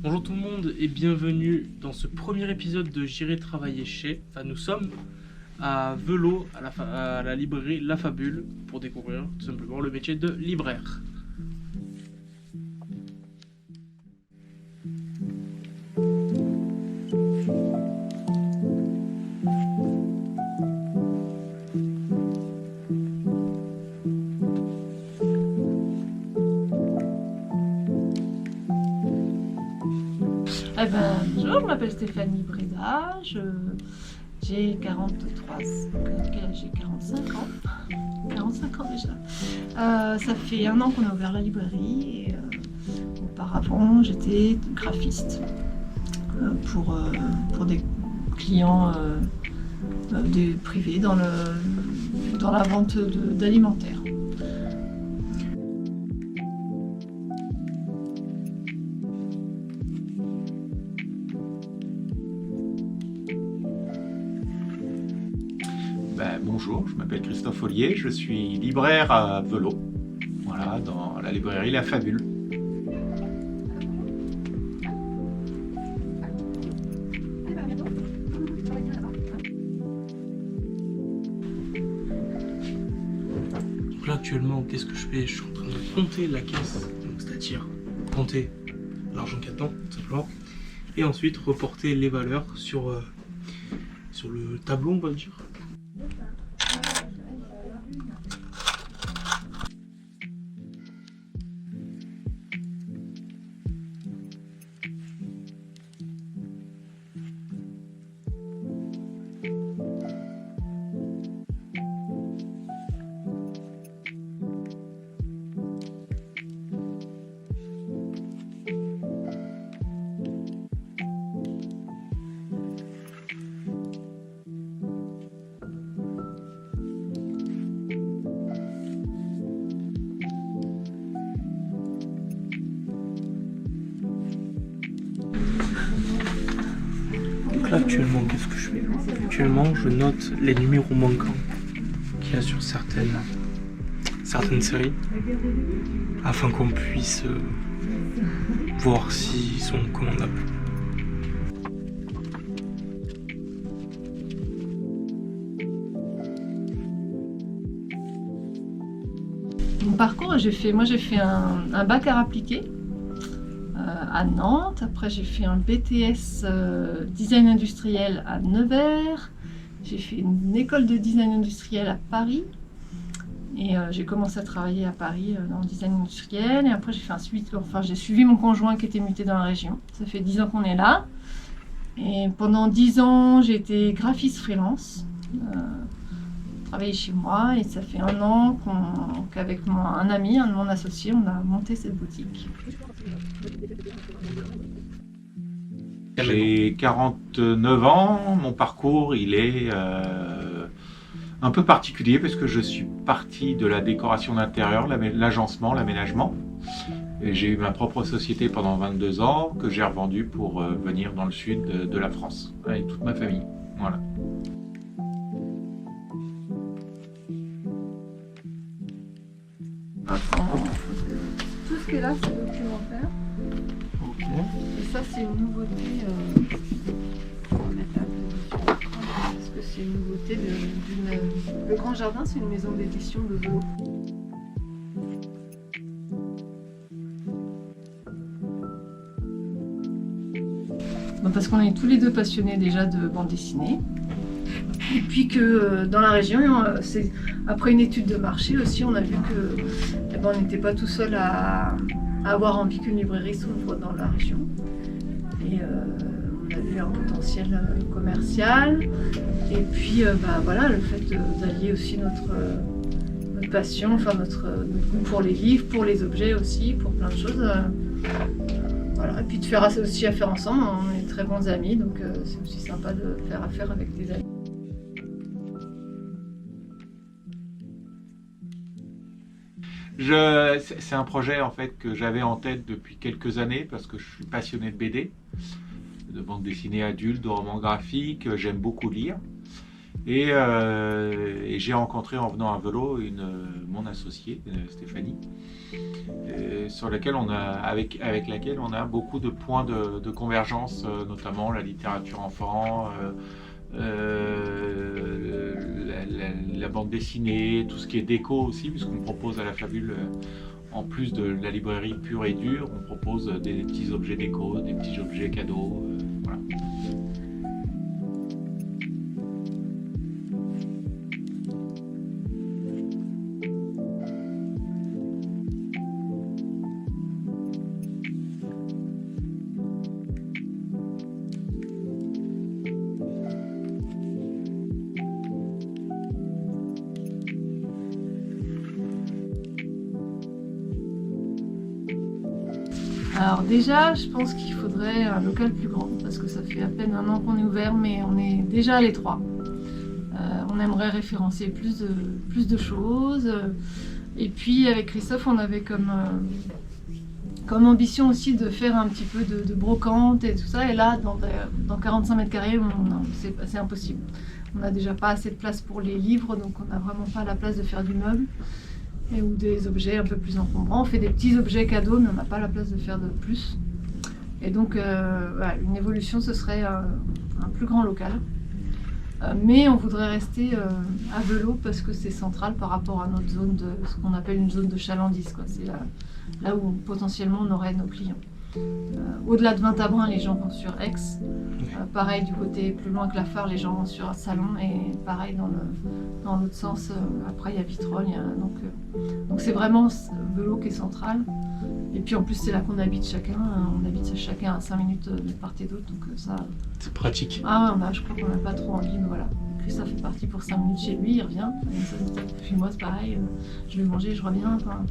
Bonjour tout le monde et bienvenue dans ce premier épisode de J'irai travailler chez. Enfin, nous sommes à Velo, à la librairie La Fabule, pour découvrir tout simplement le métier de libraire. Bonjour, je m'appelle Stéphanie Breda, j'ai 43, j'ai 45 ans. 45 ans déjà. Ça fait un an qu'on a ouvert la librairie et auparavant j'étais graphiste pour des clients des privés dans la vente d'alimentaire. Bonjour, je m'appelle Christophe Ollier, je suis libraire à Velo, voilà, dans la librairie La Fabule. Donc là actuellement, qu'est-ce que je fais? Je suis en train de compter la caisse, c'est-à-dire compter l'argent qu'il y a dedans, tout simplement, et ensuite reporter les valeurs sur le tableau, on va dire. Là actuellement, qu'est-ce que je fais? Actuellement, je note les numéros manquants qu'il y a sur certaines séries afin qu'on puisse voir s'ils sont commandables. Mon parcours, j'ai fait un bac art appliqué à Nantes. Après, j'ai fait un BTS design industriel à Nevers. J'ai fait une école de design industriel à Paris. Et j'ai commencé à travailler à Paris dans le design industriel. Et après, j'ai suivi mon conjoint qui était muté dans la région. Ça fait 10 ans qu'on est là. Et pendant 10 ans, j'ai été graphiste freelance. Travaillé chez moi. Et ça fait un an qu'avec un ami, un de mon associé, on a monté cette boutique. J'ai 49 ans, mon parcours il est un peu particulier parce que je suis parti de la décoration d'intérieur, l'agencement, l'aménagement. J'ai eu ma propre société pendant 22 ans que j'ai revendue pour venir dans le sud de la France avec toute ma famille. Voilà. Tout ce qui est là, c'est documentaire. Ok. Et ça, c'est une nouveauté. On va mettre la télévision à l'écran, parce que c'est une nouveauté Le Grand Jardin, c'est une maison d'édition de Velo. Parce qu'on est tous les deux passionnés déjà de bande dessinée. Et puis que dans la région, après une étude de marché aussi, on a vu que on n'était pas tout seul à avoir envie qu'une librairie s'ouvre dans la région. Et on a vu un potentiel commercial. Et puis voilà, le fait d'allier aussi notre passion, enfin notre goût pour les livres, pour les objets aussi, pour plein de choses. Voilà. Et puis de faire aussi affaire ensemble, on est très bons amis, donc c'est aussi sympa de faire affaire avec des amis. C'est un projet en fait que j'avais en tête depuis quelques années parce que je suis passionné de BD, de bande dessinée adulte, de romans graphiques, j'aime beaucoup lire. Et j'ai rencontré en venant à vélo mon associée, Stéphanie, avec laquelle on a beaucoup de points de convergence, notamment la littérature enfant, la bande dessinée, tout ce qui est déco aussi, puisqu'on propose à la Fabule, en plus de la librairie pure et dure, on propose des petits objets déco, des petits objets cadeaux, voilà. Alors déjà, je pense qu'il faudrait un local plus grand, parce que ça fait à peine un an qu'on est ouvert, mais on est déjà à l'étroit. On aimerait référencer plus de choses. Et puis avec Christophe, on avait comme ambition aussi de faire un petit peu de brocante et tout ça. Et là, dans 45 mètres carrés, c'est impossible. On n'a déjà pas assez de place pour les livres, donc on n'a vraiment pas la place de faire du meuble. Ou des objets un peu plus encombrants. On fait des petits objets cadeaux, mais on n'a pas la place de faire de plus. Et donc, voilà, une évolution, ce serait un plus grand local. Mais on voudrait rester à Velot parce que c'est central par rapport à notre zone ce qu'on appelle une zone de chalandise, quoi. C'est là où potentiellement on aurait nos clients. Au-delà de Vintabrin, les gens vont sur Aix. Pareil du côté plus loin que la Phare, les gens vont sur Salon. Et pareil dans l'autre sens, après il y a Vitrolles. Donc c'est vraiment Velot qui est central. Et puis en plus c'est là qu'on habite chacun. On habite chacun à 5 minutes de part et d'autre. Donc ça... C'est pratique. Ah ouais, je crois qu'on n'a pas trop envie, mais voilà. Christophe est parti pour 5 minutes chez lui, il revient. Puis moi c'est pareil, je vais manger, je reviens. Enfin...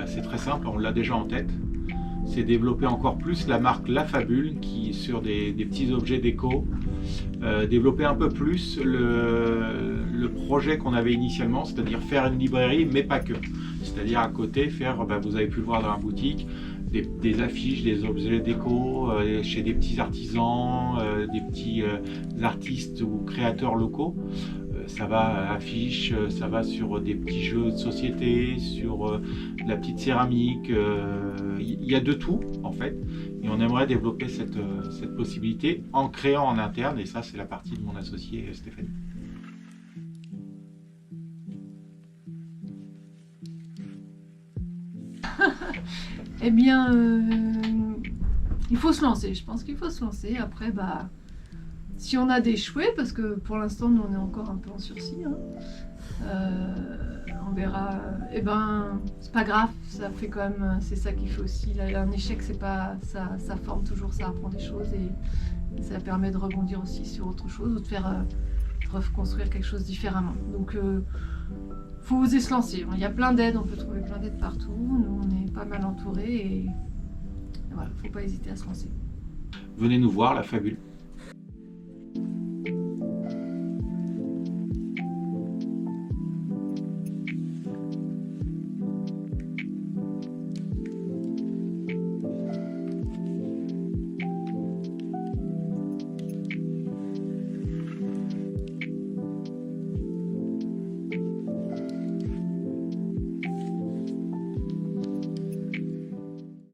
C'est très simple, on l'a déjà en tête. C'est développer encore plus la marque La Fabule, qui sur des petits objets déco, développer un peu plus le projet qu'on avait initialement, c'est-à-dire faire une librairie, mais pas que. C'est-à-dire à côté, faire, vous avez pu le voir dans la boutique, des affiches, des objets déco chez des petits artisans, des petits artistes ou créateurs locaux. Ça va affiches, ça va sur des petits jeux de société, sur de la petite céramique. Il y a de tout en fait. Et on aimerait développer cette possibilité en créant en interne. Et ça, c'est la partie de mon associé Stéphanie. Eh bien, il faut se lancer. Je pense qu'il faut se lancer. Après, si on a des chouets, parce que pour l'instant, nous, on est encore un peu en sursis, on verra. Eh ben, c'est pas grave. Ça fait quand même. C'est ça qui fait aussi. Là, un échec, c'est pas. Ça forme toujours, ça apprend des choses et ça permet de rebondir aussi sur autre chose ou de faire reconstruire quelque chose différemment. Donc, faut oser se lancer. Il y a plein d'aides. On peut trouver plein d'aides partout. Nous, on est pas mal entourés et voilà, faut pas hésiter à se lancer. Venez nous voir, La Fabule.